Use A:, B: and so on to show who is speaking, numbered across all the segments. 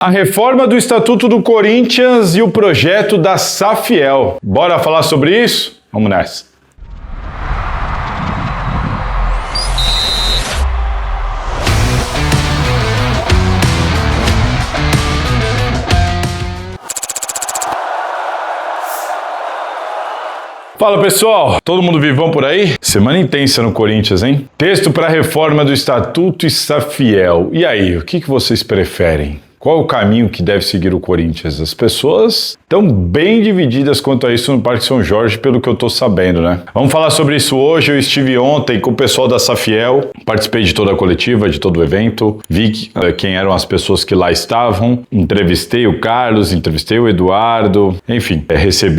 A: A reforma do Estatuto do Corinthians e o projeto da Safiel. Bora falar sobre isso? Vamos nessa. Fala pessoal, todo mundo vivão por aí? Semana intensa no Corinthians, hein? Texto para a reforma do Estatuto e Safiel. E aí, o que vocês preferem? Qual é o caminho que deve seguir o Corinthians? As pessoas estão bem divididas quanto a isso no Parque São Jorge, pelo que eu estou sabendo, né? Vamos falar sobre isso hoje. Eu estive ontem com o pessoal da Safiel, participei de toda a coletiva, de todo o evento, vi quem eram as pessoas que lá estavam, entrevistei o Carlos, entrevistei o Eduardo, enfim,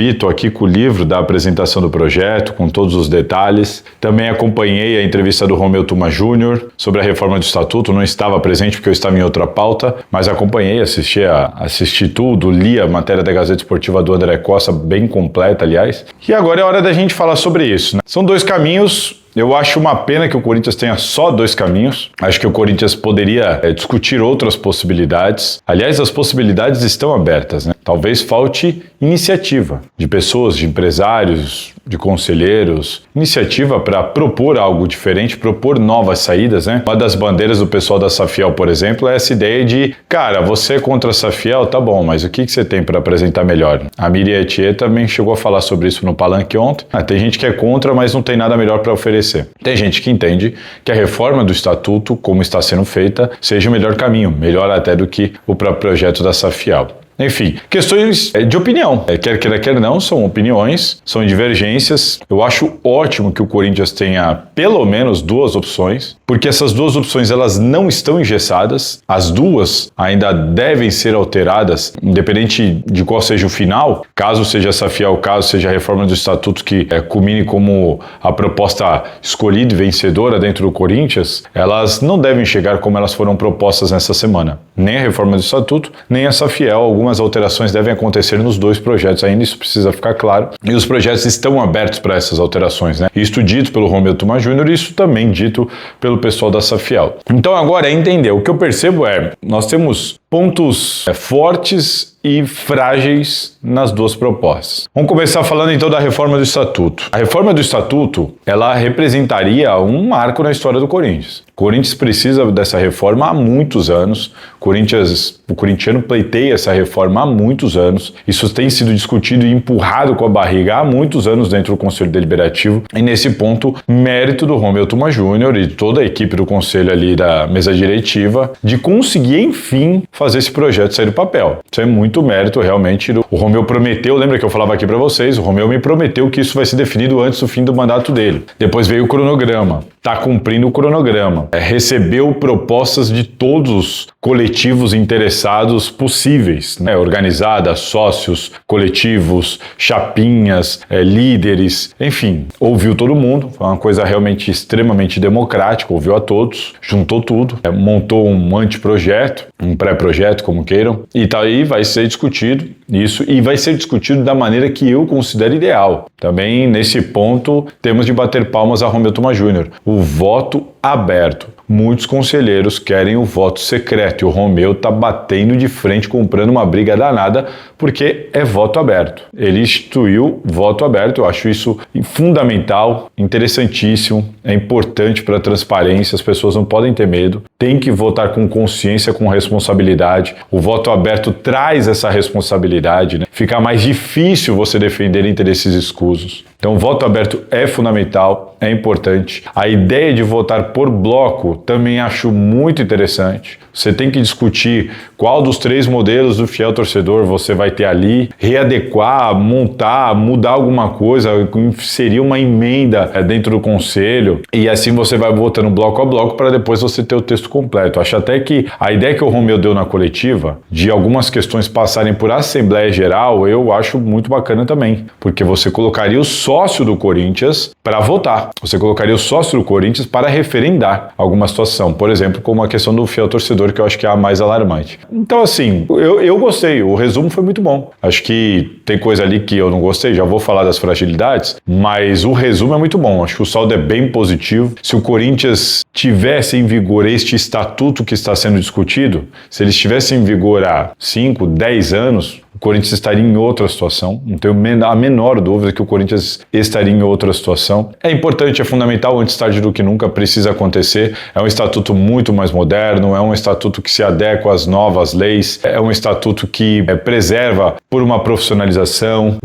A: estou aqui com o livro da apresentação do projeto, com todos os detalhes. Também acompanhei a entrevista do Romeu Tuma Júnior sobre a reforma do Estatuto, não estava presente porque eu estava em outra pauta, mas acompanhei, assisti tudo, li a matéria da Gazeta Esportiva do André Costa, bem completa, aliás. E agora é hora da gente falar sobre isso, né? São dois caminhos. Eu acho uma pena que o Corinthians tenha só dois caminhos. Acho que o Corinthians poderia discutir outras possibilidades. Aliás, as possibilidades estão abertas, né? Talvez falte iniciativa de pessoas, de empresários, de conselheiros, iniciativa para propor algo diferente, propor novas saídas, né? Uma das bandeiras do pessoal da Safiel, por exemplo, é essa ideia de, cara, você é contra a Safiel, tá bom, mas o que você tem para apresentar melhor? A Miriam Etier também chegou a falar sobre isso no Palanque ontem. Tem gente que é contra, mas não tem nada melhor para oferecer. Tem gente que entende que a reforma do Estatuto, como está sendo feita, seja o melhor caminho, melhor até do que o próprio projeto da Safiel. Enfim, questões de opinião. Quer queira, quer não, são opiniões, são divergências. Eu acho ótimo que o Corinthians tenha pelo menos duas opções, porque essas duas opções elas não estão engessadas. As duas ainda devem ser alteradas, independente de qual seja o final. Caso seja a Safiel, caso seja a reforma do Estatuto que culmine como a proposta escolhida e vencedora dentro do Corinthians, elas não devem chegar como elas foram propostas nessa semana. Nem a reforma do Estatuto, nem a Safiel. Algumas alterações devem acontecer nos dois projetos ainda, isso precisa ficar claro. E os projetos estão abertos para essas alterações, né? Isto dito pelo Romeu Tuma Júnior, isso também dito pelo pessoal da Safiel. Então agora é entender. O que eu percebo nós temos pontos fortes e frágeis nas duas propostas. Vamos começar falando então da reforma do Estatuto. A reforma do Estatuto, ela representaria um marco na história do Corinthians. O Corinthians precisa dessa reforma há muitos anos. O corintiano pleiteia essa reforma há muitos anos. Isso tem sido discutido e empurrado com a barriga há muitos anos dentro do Conselho Deliberativo. E nesse ponto, mérito do Romeu Tuma Júnior e toda a equipe do Conselho ali da mesa diretiva de conseguir, enfim, fazer esse projeto sair do papel. Isso é muito mérito, realmente. O Romeu prometeu, lembra que eu falava aqui para vocês? O Romeu me prometeu que isso vai ser definido antes do fim do mandato dele. Depois veio o cronograma. Está cumprindo o cronograma. Recebeu propostas de todos os coletivos interessados possíveis, né? Organizada, sócios, coletivos, chapinhas, líderes, enfim, ouviu todo mundo. Foi uma coisa realmente extremamente democrática, ouviu a todos, juntou tudo, montou um anteprojeto, um pré-projeto, como queiram, e tá aí, vai ser discutido isso, e vai ser discutido da maneira que eu considero ideal. Também, nesse ponto, temos de bater palmas a Romeu Tuma Júnior. O voto aberto. Muitos conselheiros querem o voto secreto e o Romeu tá batendo de frente, comprando uma briga danada, porque é voto aberto. Ele instituiu voto aberto, eu acho isso fundamental, interessantíssimo, é importante para a transparência, as pessoas não podem ter medo, tem que votar com consciência, com responsabilidade. O voto aberto traz essa responsabilidade, né? Fica mais difícil você defender interesses escusos. Então, o voto aberto é fundamental, é importante. A ideia de votar por bloco também acho muito interessante. Você tem que discutir qual dos três modelos do fiel torcedor você vai ter ali, readequar, montar, mudar alguma coisa, inserir uma emenda dentro do conselho, e assim você vai votando bloco a bloco para depois você ter o texto completo. Acho até que a ideia que o Romeu deu na coletiva, de algumas questões passarem por Assembleia Geral, eu acho muito bacana também, porque você colocaria o sócio do Corinthians para votar. Você colocaria o sócio do Corinthians para referendar alguma situação, por exemplo, como a questão do fiel torcedor torcedor, que eu acho que é a mais alarmante. Então, assim, eu gostei, o resumo foi muito bom. Acho que tem coisa ali que eu não gostei, já vou falar das fragilidades, mas o resumo é muito bom. Acho que o saldo é bem positivo. Se o Corinthians tivesse em vigor este estatuto que está sendo discutido, se ele estivesse em vigor há 5, 10 anos, o Corinthians estaria em outra situação. Não tenho a menor dúvida que o Corinthians estaria em outra situação. É importante, é fundamental, antes tarde do que nunca, precisa acontecer. É um estatuto muito mais moderno, é um estatuto que se adequa às novas leis, é um estatuto que preserva por uma profissionalização,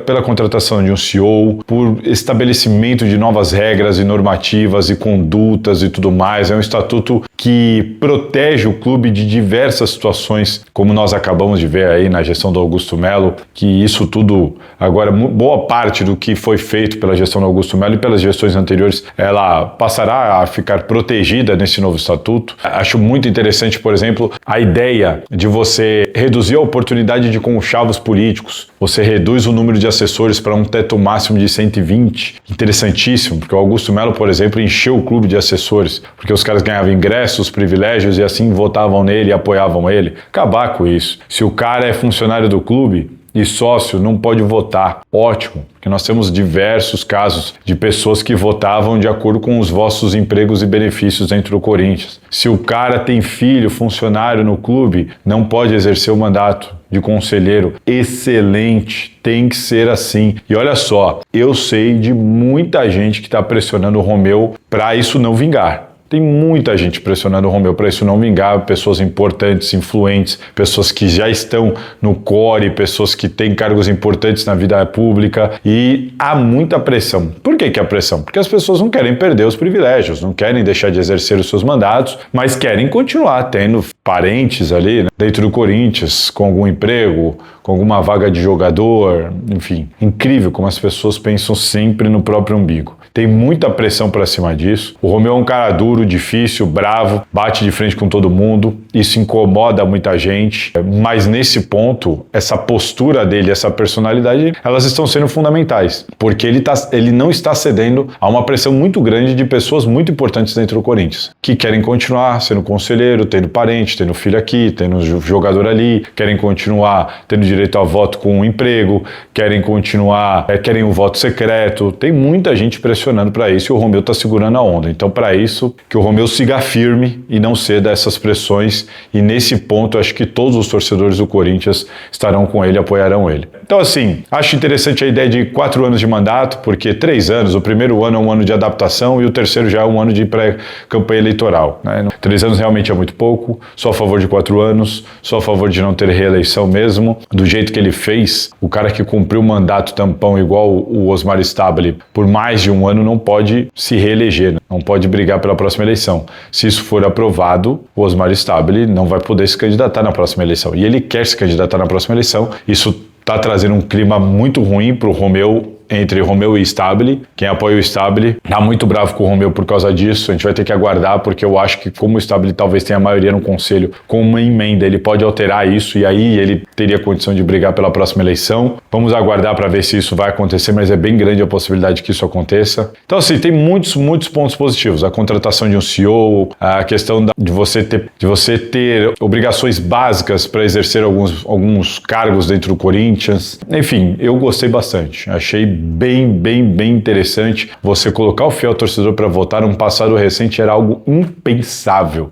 A: pela contratação de um CEO, por estabelecimento de novas regras e normativas e condutas e tudo mais. É um estatuto que protege o clube de diversas situações, como nós acabamos de ver aí na gestão do Augusto Melo, que isso tudo, agora, boa parte do que foi feito pela gestão do Augusto Melo e pelas gestões anteriores, ela passará a ficar protegida nesse novo estatuto. Acho muito interessante, por exemplo, a ideia de você reduzir a oportunidade de conchavos políticos. Você reduz o número de assessores para um teto máximo de 120. Interessantíssimo, porque o Augusto Melo, por exemplo, encheu o clube de assessores, porque os caras ganhavam ingressos, privilégios e assim votavam nele e apoiavam ele. Acabar com isso. Se o cara é funcionário do clube e sócio, não pode votar. Ótimo, porque nós temos diversos casos de pessoas que votavam de acordo com os vossos empregos e benefícios dentro do Corinthians. Se o cara tem filho, funcionário no clube, não pode exercer o mandato de conselheiro. Excelente, tem que ser assim. E olha só, eu sei de muita gente que está pressionando o Romeu para isso não vingar. Tem muita gente pressionando o Romeu para isso não vingar, pessoas importantes, influentes, pessoas que já estão no core, pessoas que têm cargos importantes na vida pública, e há muita pressão. Por que há pressão? Porque as pessoas não querem perder os privilégios, não querem deixar de exercer os seus mandatos, mas querem continuar tendo parentes ali, né, dentro do Corinthians, com algum emprego, com alguma vaga de jogador, enfim. Incrível como as pessoas pensam sempre no próprio umbigo. Tem muita pressão para cima disso. O Romeu é um cara duro, difícil, bravo, bate de frente com todo mundo. Isso incomoda muita gente. Mas nesse ponto, essa postura dele, essa personalidade, elas estão sendo fundamentais. Porque ele não está cedendo a uma pressão muito grande de pessoas muito importantes dentro do Corinthians, que querem continuar sendo conselheiro, tendo parente, tendo filho aqui, tendo jogador ali, querem continuar tendo direito a voto com um emprego, querem continuar, querem um voto secreto. Tem muita gente pressionando para isso e o Romeu está segurando a onda. Então, para isso, que o Romeu siga firme e não ceda a essas pressões. E nesse ponto, acho que todos os torcedores do Corinthians estarão com ele, apoiarão ele. Então, assim, acho interessante a ideia de 4 anos de mandato, porque 3 anos, o primeiro ano é um ano de adaptação e o terceiro já é um ano de pré-campanha eleitoral, né? 3 anos realmente é muito pouco, sou a favor de 4 anos, sou a favor de não ter reeleição mesmo, do jeito que ele fez. O cara que cumpriu o mandato tampão igual o Osmar Stabile por mais de um ano não pode se reeleger, né? Não pode brigar pela próxima eleição. Se isso for aprovado, o Osmar Stabile não vai poder se candidatar na próxima eleição. E ele quer se candidatar na próxima eleição. Isso está trazendo um clima muito ruim para o Romeu, entre Romeu e Stabile. Quem apoia o Stabile está muito bravo com o Romeu por causa disso. A gente vai ter que aguardar, porque eu acho que como o Stabile talvez tenha a maioria no conselho, com uma emenda ele pode alterar isso e aí ele teria condição de brigar pela próxima eleição. Vamos aguardar para ver se isso vai acontecer, mas é bem grande a possibilidade que isso aconteça. Então, assim, tem muitos pontos positivos. A contratação de um CEO, a questão de você ter obrigações básicas para exercer alguns cargos dentro do Corinthians. Enfim, eu gostei bastante. Achei bem interessante. Você colocar o fiel torcedor para votar num passado recente era algo impensável.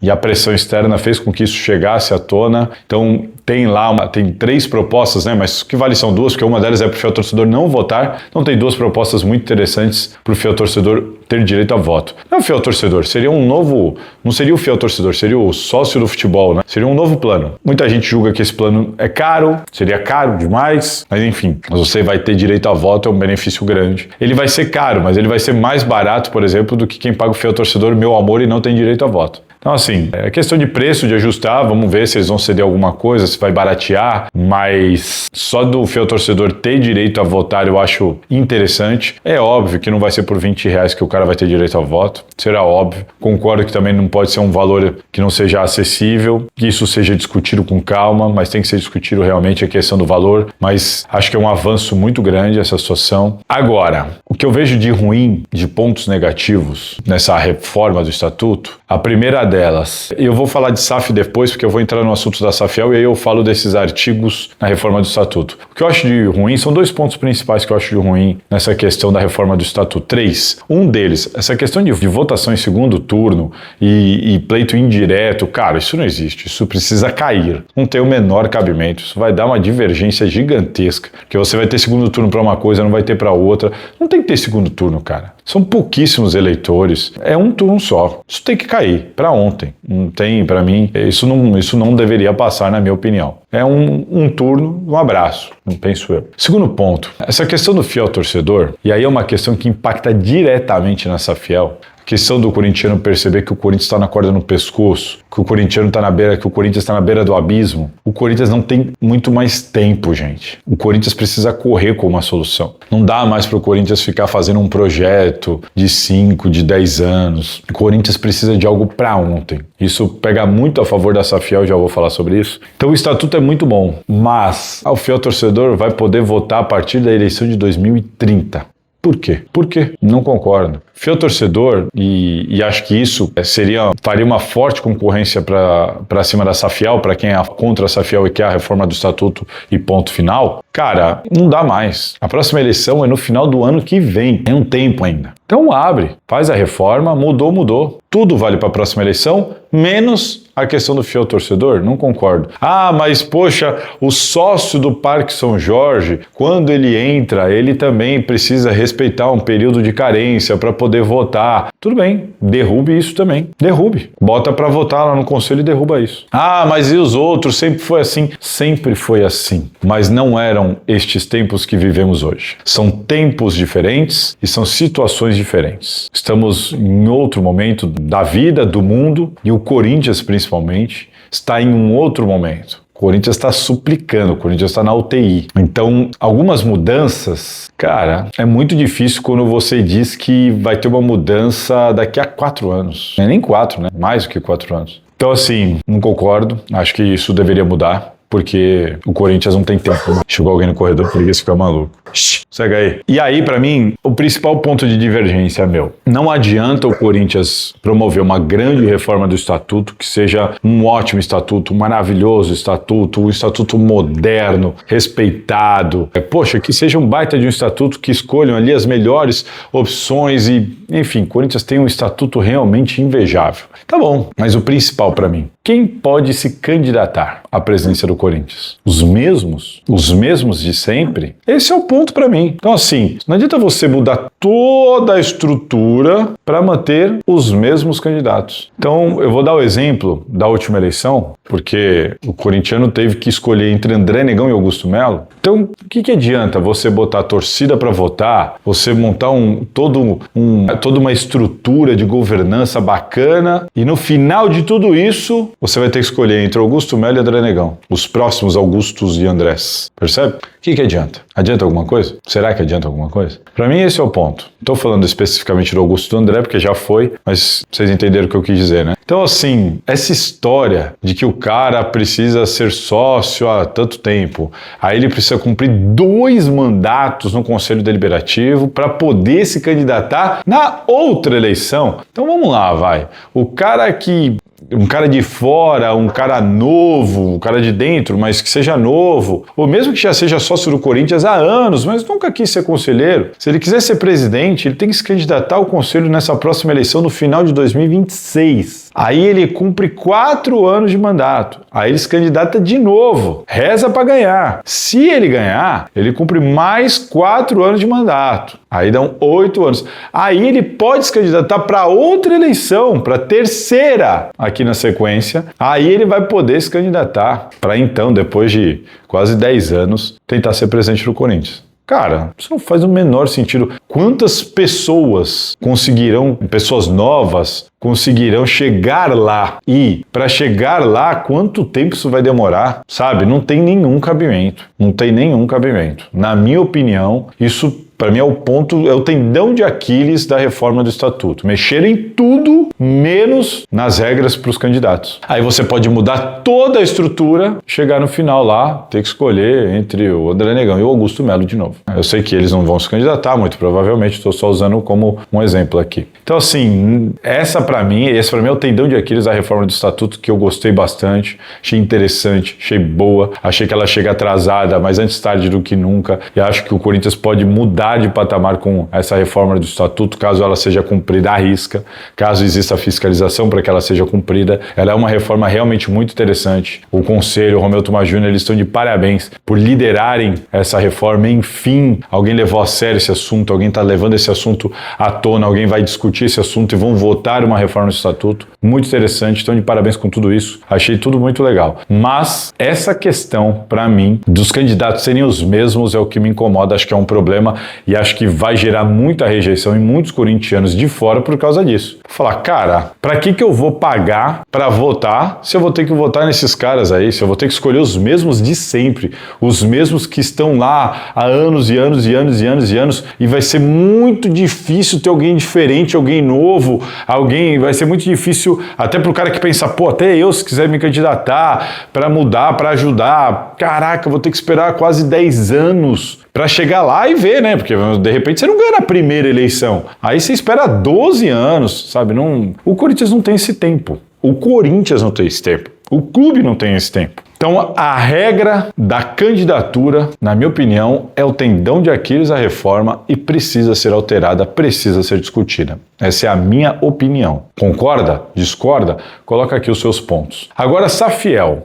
A: E a pressão externa fez com que isso chegasse à tona. Então, tem 3 propostas, né? Mas o que vale são 2, porque uma delas é para o fiel torcedor não votar. Então tem 2 propostas muito interessantes para o fiel torcedor ter direito a voto. Não é o fiel torcedor, seria um novo... Não seria o fiel torcedor, seria o sócio do futebol, né? Seria um novo plano. Muita gente julga que esse plano é caro, seria caro demais, mas enfim, você vai ter direito a voto, é um benefício grande. Ele vai ser caro, mas ele vai ser mais barato, por exemplo, do que quem paga o fiel torcedor, meu amor, e não tem direito a voto. Então, assim, é questão de preço, de ajustar, vamos ver se eles vão ceder alguma coisa, se vai baratear, mas só do fiel torcedor ter direito a votar eu acho interessante. É óbvio que não vai ser por R$20 que o cara vai ter direito a voto, será óbvio. Concordo que também não pode ser um valor que não seja acessível, que isso seja discutido com calma, mas tem que ser discutido realmente a questão do valor, mas acho que é um avanço muito grande essa situação. Agora, o que eu vejo de ruim, de pontos negativos nessa reforma do estatuto, a primeira delas. Eu vou falar de SAF depois, porque eu vou entrar no assunto da SAFiel e aí eu falo desses artigos na reforma do Estatuto. O que eu acho de ruim, são dois pontos principais que eu acho de ruim nessa questão da reforma do Estatuto. 3. Um deles, essa questão de votação em segundo turno e pleito indireto, cara, isso não existe, isso precisa cair. Não tem o menor cabimento, isso vai dar uma divergência gigantesca, porque você vai ter segundo turno para uma coisa, não vai ter para outra. Não tem que ter segundo turno, cara. São pouquíssimos eleitores, é um turno só. Isso tem que cair para ontem. Não tem, para mim, isso não deveria passar, na minha opinião. É um turno, um abraço, não penso eu. Segundo ponto, essa questão do fiel torcedor, e aí é uma questão que impacta diretamente na SAFiel. A questão do corintiano perceber que o Corinthians está na corda no pescoço, que o corintiano está na beira, que o Corinthians está na beira do abismo. O Corinthians não tem muito mais tempo, gente. O Corinthians precisa correr com uma solução. Não dá mais para o Corinthians ficar fazendo um projeto de 5, de 10 anos. O Corinthians precisa de algo para ontem. Isso pega muito a favor da SAFiel, já vou falar sobre isso. Então o estatuto é muito bom, mas o fiel torcedor vai poder votar a partir da eleição de 2030. Por quê? Por quê? Não concordo. Fiel torcedor, e acho que isso faria uma forte concorrência para cima da SAFiel, para quem é contra a SAFiel e quer a reforma do estatuto e ponto final. Cara, não dá mais. A próxima eleição é no final do ano que vem. Tem um tempo ainda. Então abre, faz a reforma, mudou. Tudo vale para a próxima eleição, menos a questão do fiel torcedor. Não concordo. Ah, mas poxa, o sócio do Parque São Jorge, quando ele entra, ele também precisa respeitar um período de carência para poder votar. Tudo bem, derrube isso também. Derrube. Bota para votar lá no conselho e derruba isso. Ah, mas e os outros? Sempre foi assim? Sempre foi assim. Mas não eram estes tempos que vivemos hoje. São tempos diferentes e são situações diferentes. Estamos em outro momento da vida, do mundo, e o Corinthians, principalmente, está em um outro momento. O Corinthians está suplicando, o Corinthians está na UTI. Então, algumas mudanças, cara, é muito difícil quando você diz que vai ter uma mudança daqui a 4 anos. Não é nem 4, né? Mais do que 4 anos. Então, assim, não concordo. Acho que isso deveria mudar, porque o Corinthians não tem tempo. Chegou alguém no corredor, por isso fica maluco. Segue aí. E aí, pra mim, o principal ponto de divergência é meu. Não adianta o Corinthians promover uma grande reforma do estatuto, que seja um ótimo estatuto, um maravilhoso estatuto, um estatuto moderno, respeitado. Poxa, que seja um baita de um estatuto, que escolham ali as melhores opções e, enfim, o Corinthians tem um estatuto realmente invejável. Tá bom, mas o principal pra mim, quem pode se candidatar à presidência do Corinthians? Os mesmos? Os mesmos de sempre? Esse é o ponto para mim. Então, assim, não adianta você mudar toda a estrutura para manter os mesmos candidatos. Então, eu vou dar o exemplo da última eleição, porque o corintiano teve que escolher entre André Negão e Augusto Melo. Então, o que adianta você botar a torcida para votar, você montar toda uma estrutura de governança bacana e no final de tudo isso, você vai ter que escolher entre Augusto Melo e André Negão, os próximos Augustos e Andrés. Percebe? O que adianta? Adianta alguma coisa? Será que adianta alguma coisa? Para mim, esse é o ponto. Estou falando especificamente do Augusto e do André, porque já foi, mas vocês entenderam o que eu quis dizer, né? Então, assim, essa história de que o cara precisa ser sócio há tanto tempo, aí ele precisa cumprir 2 mandatos no Conselho Deliberativo para poder se candidatar na outra eleição. Então, vamos lá, vai. Um cara de fora, um cara novo, um cara de dentro, mas que seja novo, ou mesmo que já seja sócio do Corinthians há anos, mas nunca quis ser conselheiro. Se ele quiser ser presidente, ele tem que se candidatar ao conselho nessa próxima eleição no final de 2026. Aí ele cumpre 4 anos de mandato. Aí ele se candidata de novo. Reza para ganhar. Se ele ganhar, ele cumpre mais 4 anos de mandato. Aí dão 8 anos. Aí ele pode se candidatar para outra eleição, para terceira aqui na sequência. Aí ele vai poder se candidatar para então, depois de quase 10 anos, tentar ser presidente do Corinthians. Cara, isso não faz o menor sentido. Quantas pessoas novas, conseguirão chegar lá? E para chegar lá, quanto tempo isso vai demorar? Sabe? Não tem nenhum cabimento. Não tem nenhum cabimento. Na minha opinião, isso para mim é o ponto, é o tendão de Aquiles da reforma do estatuto. Mexer em tudo, menos nas regras para os candidatos. Aí você pode mudar toda a estrutura, chegar no final lá, ter que escolher entre o André Negão e o Augusto Melo de novo. Eu sei que eles não vão se candidatar, muito provavelmente, estou só usando como um exemplo aqui. Então assim, esse para mim é o tendão de Aquiles da reforma do estatuto, que eu gostei bastante, achei interessante, achei boa, achei que ela chega atrasada, mas antes tarde do que nunca, e acho que o Corinthians pode mudar de patamar com essa reforma do estatuto, caso ela seja cumprida à risca, caso exista fiscalização para que ela seja cumprida. Ela é uma reforma realmente muito interessante. O Conselho, o Romeu Thomaz Júnior, eles estão de parabéns por liderarem essa reforma. Enfim, alguém levou a sério esse assunto, alguém está levando esse assunto à tona, alguém vai discutir esse assunto e vão votar uma reforma do estatuto. Muito interessante, estão de parabéns com tudo isso. Achei tudo muito legal. Mas essa questão, para mim, dos candidatos serem os mesmos é o que me incomoda, acho que é um problema e acho que vai gerar muita rejeição em muitos corintianos de fora por causa disso. Falar, cara, para que eu vou pagar para votar se eu vou ter que votar nesses caras aí, se eu vou ter que escolher os mesmos de sempre, os mesmos que estão lá há anos e anos e anos e anos e anos, e vai ser muito difícil ter alguém diferente, alguém novo, vai ser muito difícil até pro cara que pensa, pô, até eu se quiser me candidatar para mudar, para ajudar, caraca, eu vou ter que esperar quase 10 anos para chegar lá e ver, né? Porque de repente você não ganha na primeira eleição. Aí você espera 12 anos, sabe? O Corinthians não tem esse tempo. O Corinthians não tem esse tempo. O clube não tem esse tempo. Então, a regra da candidatura, na minha opinião, é o tendão de Aquiles da reforma e precisa ser alterada, precisa ser discutida. Essa é a minha opinião. Concorda? Discorda? Coloca aqui os seus pontos. Agora, Safiel.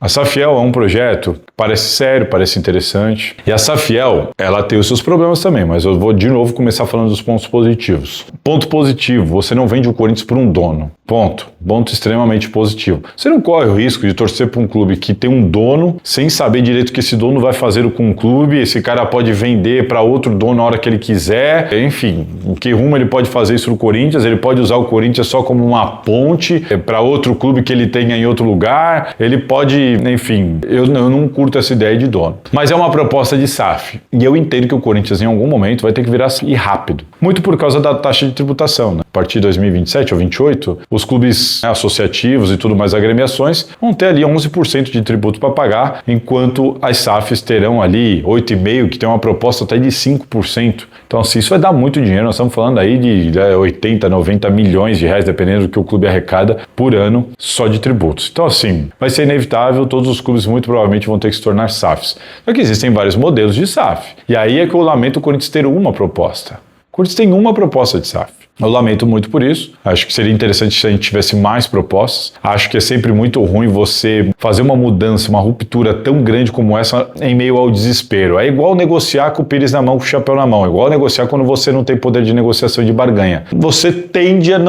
A: A Safiel é um projeto que parece sério, parece interessante. E a Safiel, ela tem os seus problemas também, mas eu vou de novo começar falando dos pontos positivos. Ponto positivo, você não vende o Corinthians por um dono. Ponto extremamente positivo. Você não corre o risco de torcer para um clube que tem um dono, sem saber direito o que esse dono vai fazer com o clube, esse cara pode vender para outro dono na hora que ele quiser, enfim, em que rumo ele pode fazer isso no Corinthians, ele pode usar o Corinthians só como uma ponte para outro clube que ele tenha em outro lugar, ele pode, enfim, eu não curto essa ideia de dono. Mas é uma proposta de SAF, e eu entendo que o Corinthians em algum momento vai ter que virar e rápido, muito por causa da taxa de tributação, né? A partir de 2027 ou 28, os clubes associativos e tudo mais, agremiações, vão ter ali 11% de tributo para pagar, enquanto as SAFs terão ali 8,5%, que tem uma proposta até de 5%. Então, assim, isso vai dar muito dinheiro. Nós estamos falando aí de 80, 90 milhões de reais, dependendo do que o clube arrecada por ano, só de tributos. Então, assim, vai ser inevitável, todos os clubes muito provavelmente vão ter que se tornar SAFs. Só que existem vários modelos de SAF. E aí é que eu lamento o Corinthians ter uma proposta. O Corinthians tem uma proposta de SAF. Eu lamento muito por isso. Acho que seria interessante se a gente tivesse mais propostas. Acho que é sempre muito ruim você fazer uma mudança, uma ruptura tão grande como essa em meio ao desespero. É igual negociar com o pires na mão, com o chapéu na mão. É igual negociar quando você não tem poder de negociação de barganha. Você tende a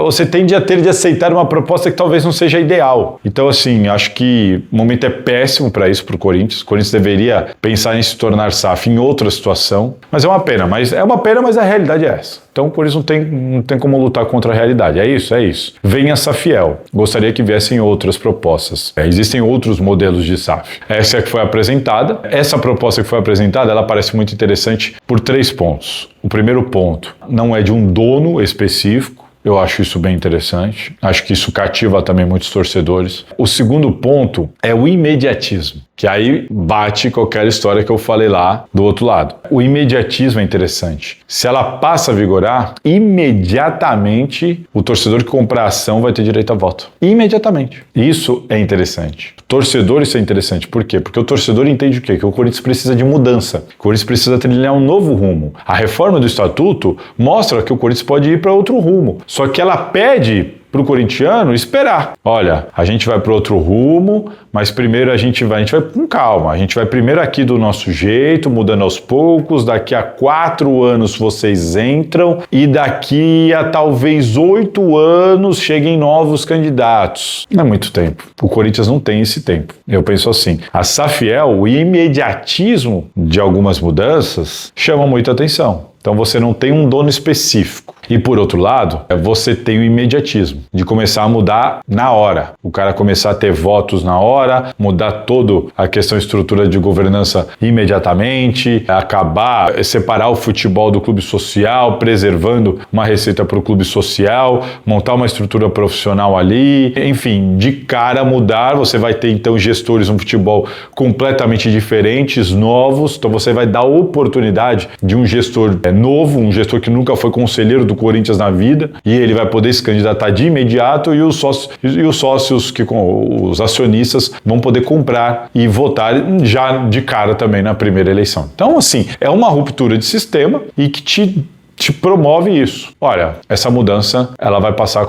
A: você tende a ter de aceitar uma proposta que talvez não seja ideal. Então, assim, acho que o momento é péssimo para isso, para o Corinthians. O Corinthians deveria pensar em se tornar SAF em outra situação. Mas é uma pena, mas a realidade é essa. Então, por isso não tem como lutar contra a realidade. É isso, é isso. Venha Safiel. Gostaria que viessem outras propostas. Existem outros modelos de SAF. Essa é que foi apresentada. Essa proposta que foi apresentada, ela parece muito interessante por 3 pontos. O primeiro ponto, não é de um dono específico. Eu acho isso bem interessante. Acho que isso cativa também muitos torcedores. O segundo ponto é o imediatismo, que aí bate qualquer história que eu falei lá do outro lado. O imediatismo é interessante. Se ela passa a vigorar, imediatamente o torcedor que comprar a ação vai ter direito a voto. Imediatamente. Isso é interessante. Torcedor, isso é interessante. Por quê? Porque o torcedor entende o quê? Que o Corinthians precisa de mudança. O Corinthians precisa trilhar um novo rumo. A reforma do estatuto mostra que o Corinthians pode ir para outro rumo. Só que ela pede para o corintiano esperar. Olha, a gente vai para outro rumo, mas primeiro a gente vai com calma. A gente vai primeiro aqui do nosso jeito, mudando aos poucos. Daqui a 4 anos vocês entram e daqui a talvez 8 anos cheguem novos candidatos. Não é muito tempo. O Corinthians não tem esse tempo. Eu penso assim. A Safiel, o imediatismo de algumas mudanças chama muita atenção. Então você não tem um dono específico. E por outro lado, você tem o imediatismo de começar a mudar na hora. O cara começar a ter votos na hora, mudar toda a questão estrutura de governança imediatamente, acabar, separar o futebol do clube social, preservando uma receita para o clube social, montar uma estrutura profissional ali, enfim, de cara mudar. Você vai ter então gestores no futebol completamente diferentes, novos, então você vai dar oportunidade de um gestor novo, um gestor que nunca foi conselheiro do Corinthians na vida, e ele vai poder se candidatar de imediato, e os sócios, os acionistas vão poder comprar e votar já de cara também na primeira eleição. Então, assim, é uma ruptura de sistema e que te promove isso. Olha, essa mudança, ela vai passar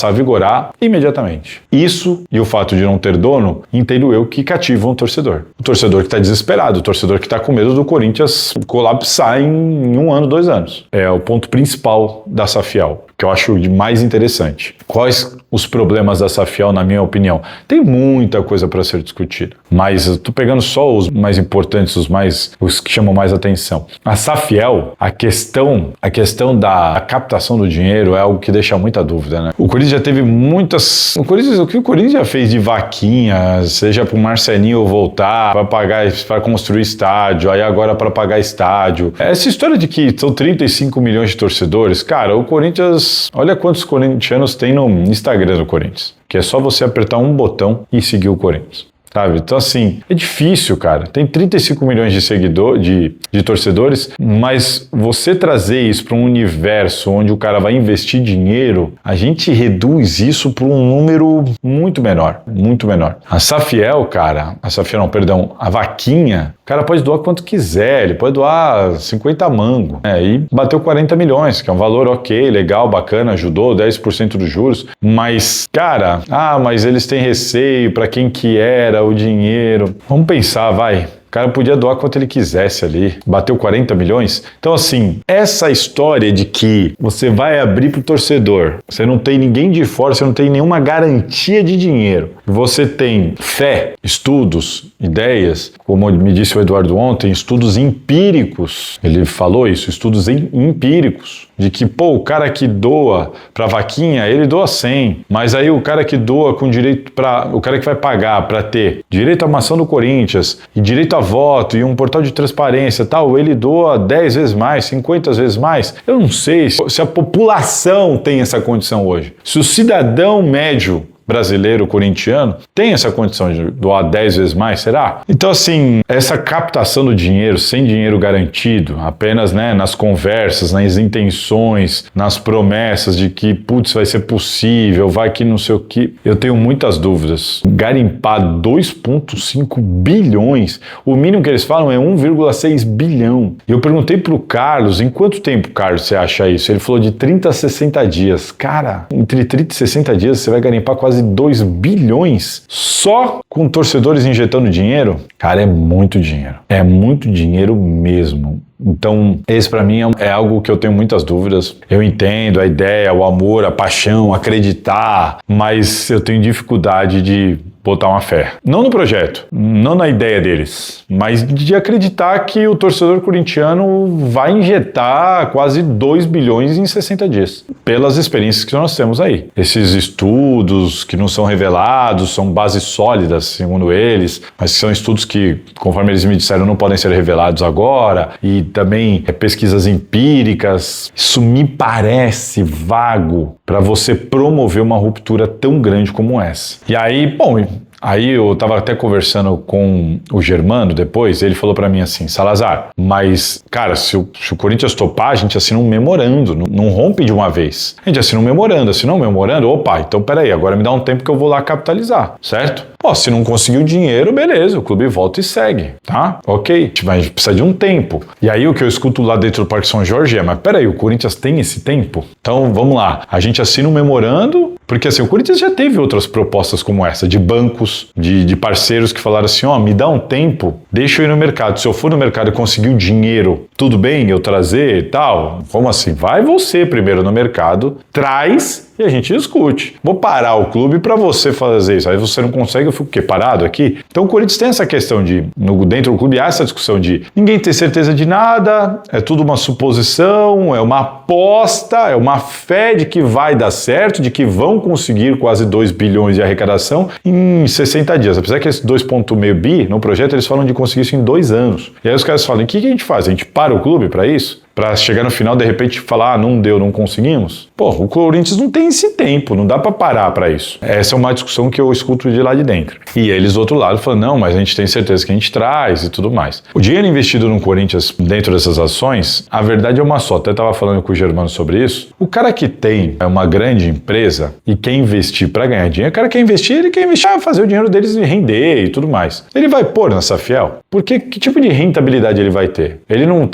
A: a vigorar imediatamente. Isso e o fato de não ter dono, entendo eu que cativam o torcedor. O torcedor que está desesperado, o torcedor que está com medo do Corinthians colapsar em 1 ano, 2 anos. É o ponto principal da Safiel, que eu acho mais interessante. Quais os problemas da Safiel, na minha opinião? Tem muita coisa para ser discutida, mas eu tô pegando só os mais importantes, os que chamam mais atenção. A Safiel, a questão da captação do dinheiro é algo que deixa muita dúvida, né? O Corinthians já teve muitas... O que o Corinthians já fez de vaquinha, seja pro Marcelinho voltar, para construir estádio, aí agora para pagar estádio. Essa história de que são 35 milhões de torcedores, cara, o Corinthians... Olha quantos corintianos tem no Instagram do Corinthians, que é só você apertar um botão e seguir o Corinthians. Sabe? Então, assim, é difícil, cara. Tem 35 milhões de torcedores, mas você trazer isso para um universo onde o cara vai investir dinheiro, a gente reduz isso para um número muito menor, muito menor. A Safiel, a vaquinha, o cara pode doar quanto quiser, ele pode doar 50 mangos, e bateu 40 milhões, que é um valor ok, legal, bacana, ajudou, 10% dos juros, mas, cara, mas eles têm receio para quem que era o dinheiro. Vamos pensar, vai. O cara podia doar quanto ele quisesse ali. Bateu 40 milhões. Então, assim, essa história de que você vai abrir pro torcedor, você não tem ninguém de fora, você não tem nenhuma garantia de dinheiro. Você tem fé, estudos, ideias, como me disse o Eduardo ontem, estudos empíricos. Ele falou isso, estudos empíricos. De que, o cara que doa pra vaquinha, ele doa 100. Mas aí o cara que doa com direito o cara que vai pagar pra ter direito à maçã do Corinthians e direito a voto e um portal de transparência e tal, ele doa 10 vezes mais, 50 vezes mais. Eu não sei se a população tem essa condição hoje. Se o cidadão médio brasileiro, corintiano, tem essa condição de doar 10 vezes mais, será? Então, assim, essa captação do dinheiro sem dinheiro garantido, apenas nas conversas, nas intenções, nas promessas de que, vai ser possível, vai que não sei o que, eu tenho muitas dúvidas. Garimpar 2,5 bilhões, o mínimo que eles falam é 1,6 bilhão. E eu perguntei pro Carlos, em quanto tempo, Carlos, você acha isso? Ele falou de 30 a 60 dias. Cara, entre 30 e 60 dias você vai garimpar quase 2 bilhões só com torcedores injetando dinheiro? Cara, é muito dinheiro. É muito dinheiro mesmo. Então, esse para mim é algo que eu tenho muitas dúvidas. Eu entendo a ideia, o amor, a paixão, acreditar, mas eu tenho dificuldade de botar uma fé. Não no projeto, não na ideia deles, mas de acreditar que o torcedor corintiano vai injetar quase 2 bilhões em 60 dias, pelas experiências que nós temos aí. Esses estudos que não são revelados, são bases sólidas, segundo eles, mas são estudos que, conforme eles me disseram, não podem ser revelados agora, e também pesquisas empíricas. Isso me parece vago para você promover uma ruptura tão grande como essa. E aí, aí eu tava até conversando com o Germano depois, ele falou pra mim assim, Salazar, mas, cara, se o Corinthians topar, a gente assina um memorando, não rompe de uma vez. A gente assina um memorando, opa, então peraí, agora me dá um tempo que eu vou lá capitalizar, certo? Se não conseguir o dinheiro, beleza, o clube volta e segue, tá? Ok, mas a gente precisa de um tempo. E aí o que eu escuto lá dentro do Parque São Jorge mas peraí, o Corinthians tem esse tempo? Então, vamos lá, a gente assina um memorando, porque assim, o Corinthians já teve outras propostas como essa, de bancos, de parceiros que falaram assim, me dá um tempo, deixa eu ir no mercado. Se eu for no mercado e conseguir o dinheiro, tudo bem eu trazer e tal? Como assim? Vai você primeiro no mercado, traz e a gente discute. Vou parar o clube para você fazer isso. Aí você não consegue, eu fico o quê? Parado aqui? Então o Corinthians tem essa questão de, dentro do clube há essa discussão de ninguém ter certeza de nada, é tudo uma suposição, é uma aposta, é uma fé de que vai dar certo, de que vão conseguir quase 2 bilhões de arrecadação em 60 dias. Apesar que esse 2,5 bi, no projeto, eles falam de conseguir isso em 2 anos. E aí os caras falam, o que a gente faz? A gente para o clube para isso? Para chegar no final, de repente, falar, não deu, não conseguimos? Pô, o Corinthians não tem esse tempo, não dá para parar para isso. Essa é uma discussão que eu escuto de lá de dentro. E eles do outro lado falam, não, mas a gente tem certeza que a gente traz e tudo mais. O dinheiro investido no Corinthians dentro dessas ações, a verdade é uma só. Até estava falando com o Germano sobre isso. O cara que tem uma grande empresa e quer investir para ganhar dinheiro, o cara quer investir, ele quer investir para fazer o dinheiro deles render e tudo mais. Ele vai pôr nessa Fiel? Porque que tipo de rentabilidade ele vai ter? Ele não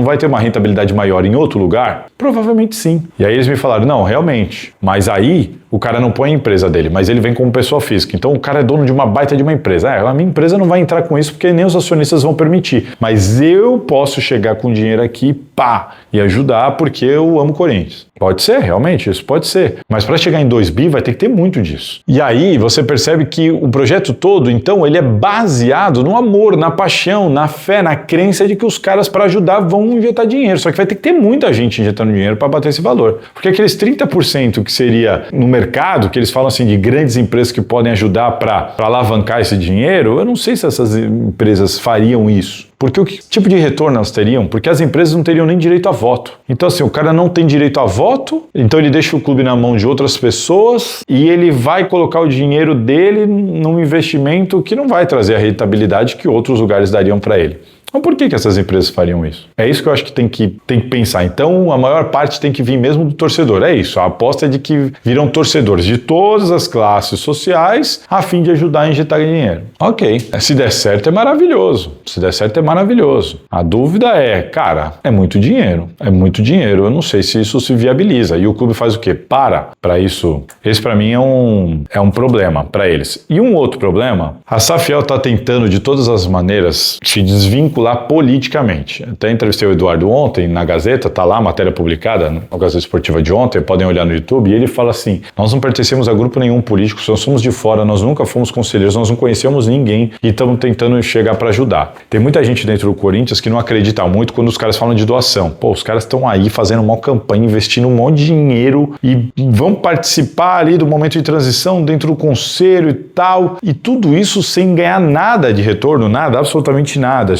A: vai ter uma rentabilidade maior em outro lugar? Provavelmente sim. E aí eles me falaram, não, realmente, mas aí o cara não põe a empresa dele, mas ele vem como pessoa física. Então o cara é dono de uma baita de uma empresa. A minha empresa não vai entrar com isso porque nem os acionistas vão permitir. Mas eu posso chegar com dinheiro aqui, pá, e ajudar porque eu amo Corinthians. Pode ser, realmente, isso pode ser. Mas para chegar em 2 bi vai ter que ter muito disso. E aí você percebe que o projeto todo, então, ele é baseado no amor, na paixão, na fé, na crença de que os caras para ajudar vão injetar dinheiro. Só que vai ter que ter muita gente injetando dinheiro para bater esse valor. Porque aqueles 30% que seria no mercado, que eles falam assim de grandes empresas que podem ajudar para alavancar esse dinheiro, eu não sei se essas empresas fariam isso. Porque o que tipo de retorno elas teriam? Porque as empresas não teriam nem direito a voto. Então assim, o cara não tem direito a voto, então ele deixa o clube na mão de outras pessoas e ele vai colocar o dinheiro dele num investimento que não vai trazer a rentabilidade que outros lugares dariam para ele. Então por que essas empresas fariam isso? É isso que eu acho que tem que pensar. Então a maior parte tem que vir mesmo do torcedor. É isso, a aposta é de que virão torcedores de todas as classes sociais a fim de ajudar a injetar dinheiro. Ok, se der certo é maravilhoso. Se der certo é maravilhoso. A dúvida é, cara, é muito dinheiro. É muito dinheiro. Eu não sei se isso se viabiliza. E o clube faz o quê? Para isso. Esse para mim é um problema para eles. E um outro problema, a Safiel está tentando de todas as maneiras se desvincular politicamente. Até entrevistei o Eduardo ontem na Gazeta, tá lá a matéria publicada na Gazeta Esportiva de ontem, podem olhar no YouTube, e ele fala assim, nós não pertencemos a grupo nenhum político, nós somos de fora, nós nunca fomos conselheiros, nós não conhecemos ninguém e estamos tentando chegar para ajudar. Tem muita gente dentro do Corinthians que não acredita muito quando os caras falam de doação. Pô, os caras estão aí fazendo uma campanha, investindo um monte de dinheiro e vão participar ali do momento de transição dentro do conselho e tal, e tudo isso sem ganhar nada de retorno, nada, absolutamente nada.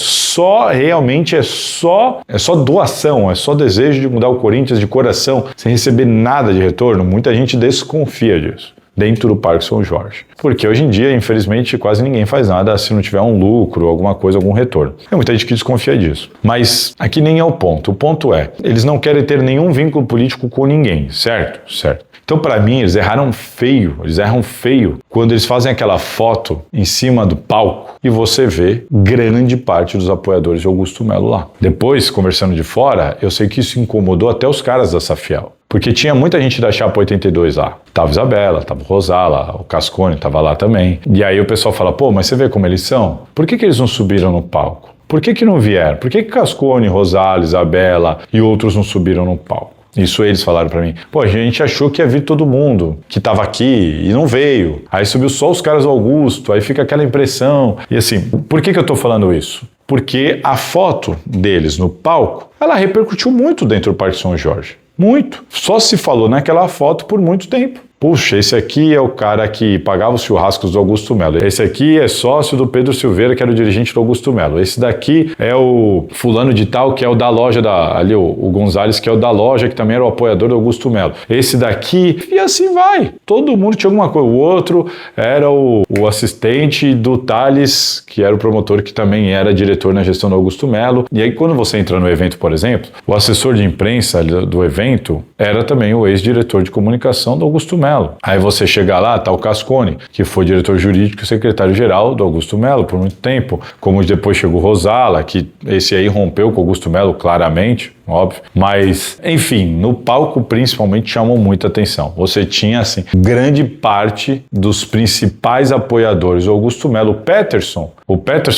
A: Realmente é só doação, é só desejo de mudar o Corinthians de coração, sem receber nada de retorno. Muita gente desconfia disso dentro do Parque São Jorge. Porque hoje em dia, infelizmente, quase ninguém faz nada se não tiver um lucro, alguma coisa, algum retorno. Tem muita gente que desconfia disso. Mas aqui nem é o ponto. O ponto é, eles não querem ter nenhum vínculo político com ninguém, certo? Certo. Então, para mim, eles erram feio quando eles fazem aquela foto em cima do palco e você vê grande parte dos apoiadores de Augusto Melo lá. Depois, conversando de fora, eu sei que isso incomodou até os caras da Safiel. Porque tinha muita gente da Chapa 82 lá. Tava Isabela, tava o Rosala, o Cascone tava lá também. E aí o pessoal fala, pô, mas você vê como eles são? Por que eles não subiram no palco? Por que não vieram? Por que Cascone, Rosala, Isabela e outros não subiram no palco? Isso eles falaram pra mim. Pô, a gente achou que ia vir todo mundo que tava aqui e não veio. Aí subiu só os caras do Augusto, aí fica aquela impressão. E assim, por que eu tô falando isso? Porque a foto deles no palco, ela repercutiu muito dentro do Parque São Jorge. Muito. Só se falou naquela foto por muito tempo. Puxa, esse aqui é o cara que pagava os churrascos do Augusto Melo. Esse aqui é sócio do Pedro Silveira, que era o dirigente do Augusto Melo. Esse daqui é o fulano de tal, que é o da loja, ali o Gonzalez, que é o da loja, que também era o apoiador do Augusto Melo. Esse daqui, e assim vai. Todo mundo tinha alguma coisa. O outro era o assistente do Thales, que era o promotor, que também era diretor na gestão do Augusto Melo. E aí, quando você entra no evento, por exemplo, o assessor de imprensa do evento era também o ex-diretor de comunicação do Augusto Melo. Aí você chega lá, tá o Cascone, que foi diretor jurídico e secretário-geral do Augusto Melo por muito tempo, como depois chegou o Rosala, que esse aí rompeu com o Augusto Melo claramente. óbvio. Mas, enfim, no palco principalmente chamou muita atenção. Você tinha, assim, grande parte dos principais apoiadores. O Augusto Melo, o Peterson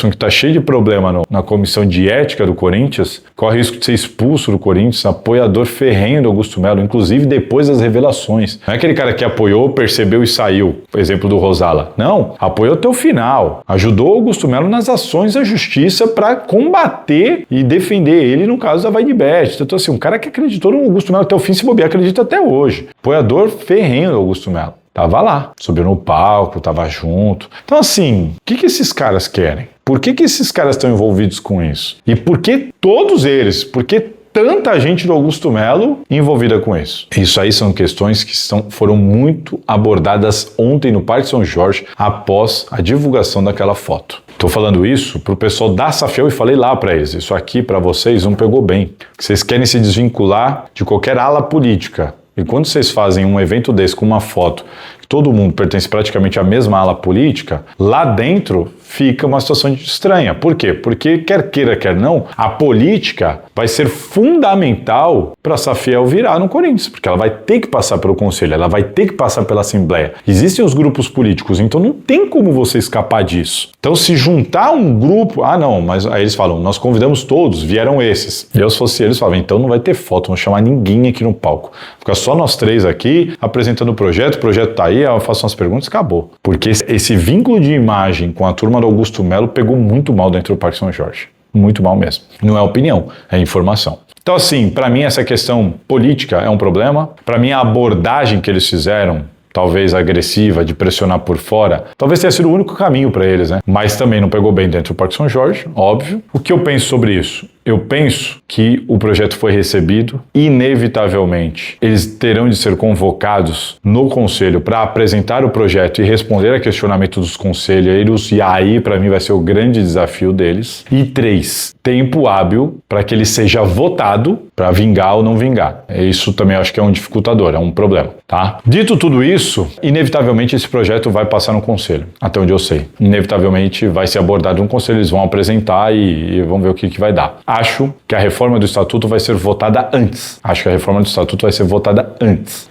A: que está cheio de problema na comissão de ética do Corinthians, corre risco de ser expulso do Corinthians, apoiador ferrenho do Augusto Melo, inclusive depois das revelações. Não é aquele cara que apoiou, percebeu e saiu, por exemplo, do Rosala. Não, apoiou até o final. Ajudou o Augusto Melo nas ações da justiça para combater e defender ele no caso da Vaidbet. Então, assim, um cara que acreditou no Augusto Melo até o fim, se bobear, acredita até hoje. Apoiador ferrenho do Augusto Melo. Tava lá, subiu no palco, tava junto. Então, assim, o que esses caras querem? Por que esses caras estão envolvidos com isso? E por que todos eles? Por que tanta gente do Augusto Melo envolvida com isso? Isso aí são questões que foram muito abordadas ontem no Parque São Jorge, após a divulgação daquela foto. Estou falando isso para o pessoal da Safiel e falei lá para eles, isso aqui para vocês não pegou bem, que vocês querem se desvincular de qualquer ala política. E quando vocês fazem um evento desse com uma foto, que todo mundo pertence praticamente à mesma ala política, lá dentro fica uma situação estranha. Por quê? Porque quer queira, quer não, a política vai ser fundamental para a Safiel virar no Corinthians, porque ela vai ter que passar pelo conselho, ela vai ter que passar pela Assembleia. Existem os grupos políticos, então não tem como você escapar disso. Então se juntar um grupo, não, mas aí eles falam, nós convidamos todos, vieram esses. E eu se fosse eles, falavam, então não vai ter foto, não vou chamar ninguém aqui no palco. Fica só nós três aqui, apresentando o projeto tá aí, eu faço umas perguntas, acabou. Porque esse vínculo de imagem com a turma do Augusto Melo pegou muito mal dentro do Parque São Jorge. Muito mal mesmo. Não é opinião, é informação. Então, assim, para mim essa questão política é um problema. Para mim a abordagem que eles fizeram, talvez agressiva, de pressionar por fora, talvez tenha sido o único caminho para eles, né? Mas também não pegou bem dentro do Parque São Jorge, óbvio. O que eu penso sobre isso? Eu penso que o projeto foi recebido, inevitavelmente eles terão de ser convocados no conselho para apresentar o projeto e responder a questionamento dos conselheiros, e aí para mim vai ser o grande desafio deles. E 3, tempo hábil para que ele seja votado para vingar ou não vingar. Isso também acho que é um dificultador, é um problema, tá? Dito tudo isso, inevitavelmente esse projeto vai passar no conselho, até onde eu sei. Inevitavelmente vai ser abordado no conselho, eles vão apresentar e vão ver o que vai dar. Acho que a reforma do Estatuto vai ser votada antes.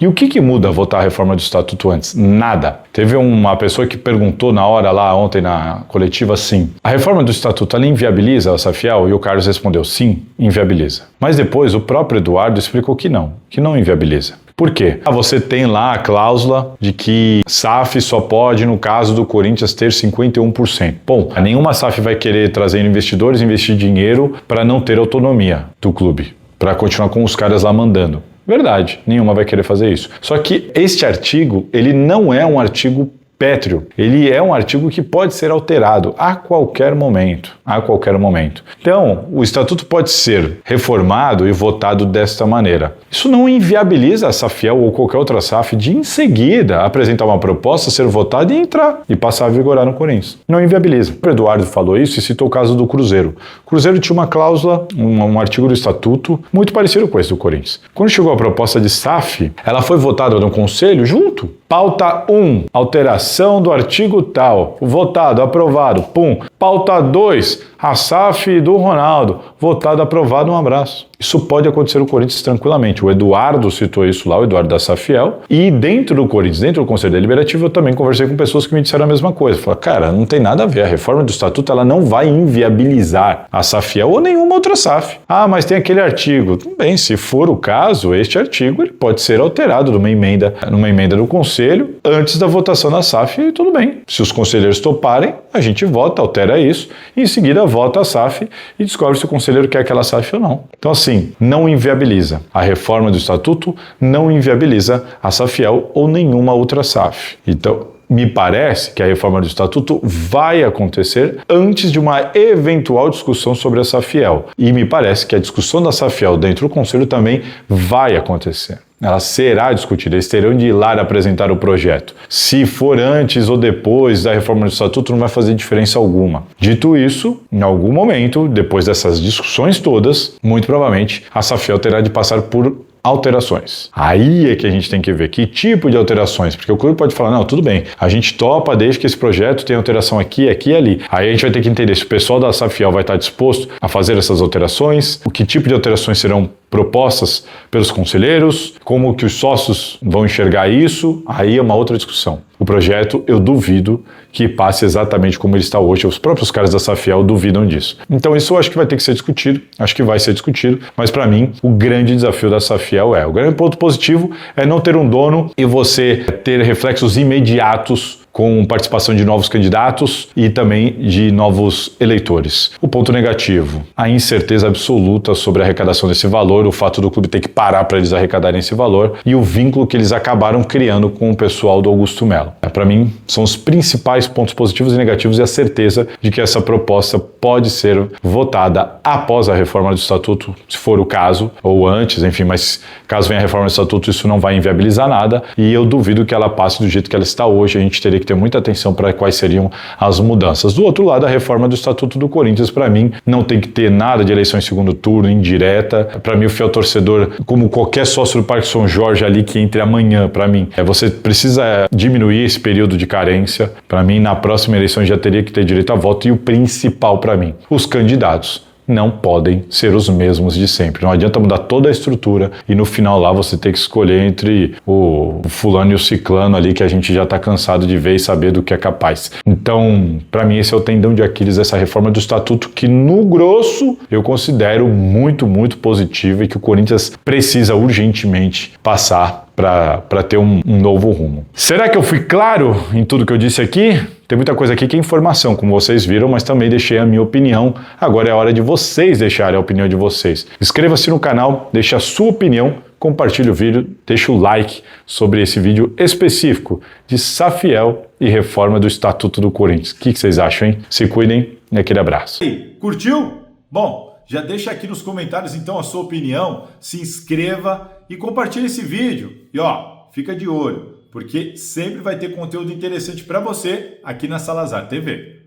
A: E o que muda votar a reforma do Estatuto antes? Nada. Teve uma pessoa que perguntou na hora lá ontem na coletiva assim, a reforma do Estatuto ela inviabiliza a Safiel? E o Carlos respondeu sim, inviabiliza. Mas depois o próprio Eduardo explicou que não inviabiliza. Por quê? Você tem lá a cláusula de que SAF só pode, no caso do Corinthians, ter 51%. Bom, nenhuma SAF vai querer trazer investidores, investir dinheiro para não ter autonomia do clube, para continuar com os caras lá mandando. Verdade, nenhuma vai querer fazer isso. Só que este artigo, ele não é um artigo pétreo. Ele é um artigo que pode ser alterado a qualquer momento. Então, o Estatuto pode ser reformado e votado desta maneira. Isso não inviabiliza a Safiel ou qualquer outra SAF de, em seguida, apresentar uma proposta, ser votada e entrar e passar a vigorar no Corinthians. Não inviabiliza. O Eduardo falou isso e citou o caso do Cruzeiro. O Cruzeiro tinha uma cláusula, um artigo do Estatuto, muito parecido com esse do Corinthians. Quando chegou a proposta de SAF, ela foi votada no Conselho junto. Pauta 1, alteração do artigo tal. Votado, aprovado, pum. Pauta 2, a SAF do Ronaldo. Votado, aprovado, um abraço. Isso pode acontecer no Corinthians tranquilamente. O Eduardo citou isso lá, o Eduardo da Safiel. E dentro do Corinthians, dentro do Conselho Deliberativo, eu também conversei com pessoas que me disseram a mesma coisa. Falaram, cara, não tem nada a ver. A reforma do Estatuto, ela não vai inviabilizar a Safiel ou nenhuma outra SAF. Mas tem aquele artigo. Tudo bem, se for o caso, este artigo ele pode ser alterado numa emenda do Conselho antes da votação da SAF e tudo bem. Se os conselheiros toparem, a gente vota, altera isso e em seguida vota a SAF e descobre se o conselheiro quer aquela SAF ou não. Então assim, não inviabiliza. A reforma do Estatuto não inviabiliza a Safiel ou nenhuma outra SAF. Então, me parece que a reforma do Estatuto vai acontecer antes de uma eventual discussão sobre a Safiel. E me parece que a discussão da Safiel dentro do Conselho também vai acontecer. Ela será discutida, eles terão de ir lá apresentar o projeto. Se for antes ou depois da reforma do Estatuto, não vai fazer diferença alguma. Dito isso, em algum momento, depois dessas discussões todas, muito provavelmente a Safiel terá de passar por alterações. Aí é que a gente tem que ver que tipo de alterações, porque o clube pode falar, não, tudo bem, a gente topa desde que esse projeto tenha alteração aqui, aqui e ali. Aí a gente vai ter que entender se o pessoal da Safiel vai estar disposto a fazer essas alterações, o que tipo de alterações serão propostas pelos conselheiros, como que os sócios vão enxergar isso, aí é uma outra discussão. O projeto, eu duvido que passe exatamente como ele está hoje. Os próprios caras da Safiel duvidam disso. Então isso eu acho que vai ter que ser discutido, acho que vai ser discutido, mas para mim o grande desafio da Safiel o grande ponto positivo é não ter um dono e você ter reflexos imediatos com participação de novos candidatos e também de novos eleitores. O ponto negativo, a incerteza absoluta sobre a arrecadação desse valor, o fato do clube ter que parar para eles arrecadarem esse valor e o vínculo que eles acabaram criando com o pessoal do Augusto Melo. Para mim, são os principais pontos positivos e negativos e a certeza de que essa proposta pode ser votada após a reforma do Estatuto, se for o caso, ou antes, enfim, mas caso venha a reforma do Estatuto, isso não vai inviabilizar nada e eu duvido que ela passe do jeito que ela está hoje. A gente teria que ter muita atenção para quais seriam as mudanças. Do outro lado, a reforma do Estatuto do Corinthians, para mim, não tem que ter nada de eleição em segundo turno, indireta. Para mim, o fiel torcedor, como qualquer sócio do Parque São Jorge ali que entre amanhã, para mim, você precisa diminuir esse período de carência. Para mim, na próxima eleição já teria que ter direito a voto e o principal para mim, os candidatos não podem ser os mesmos de sempre. Não adianta mudar toda a estrutura e no final lá você ter que escolher entre o fulano e o ciclano ali que a gente já está cansado de ver e saber do que é capaz. Então, para mim esse é o tendão de Aquiles dessa reforma do Estatuto que no grosso eu considero muito, muito positiva e que o Corinthians precisa urgentemente passar para ter um novo rumo. Será que eu fui claro em tudo que eu disse aqui? Tem muita coisa aqui que é informação, como vocês viram, mas também deixei a minha opinião. Agora é a hora de vocês deixarem a opinião de vocês. Inscreva-se no canal, deixe a sua opinião, compartilhe o vídeo, deixe o like sobre esse vídeo específico de Safiel e reforma do Estatuto do Corinthians. O que vocês acham, hein? Se cuidem e aquele abraço.
B: Curtiu? Bom, já deixa aqui nos comentários então a sua opinião, se inscreva e compartilhe esse vídeo. E ó, fica de olho, porque sempre vai ter conteúdo interessante para você aqui na Salazar TV.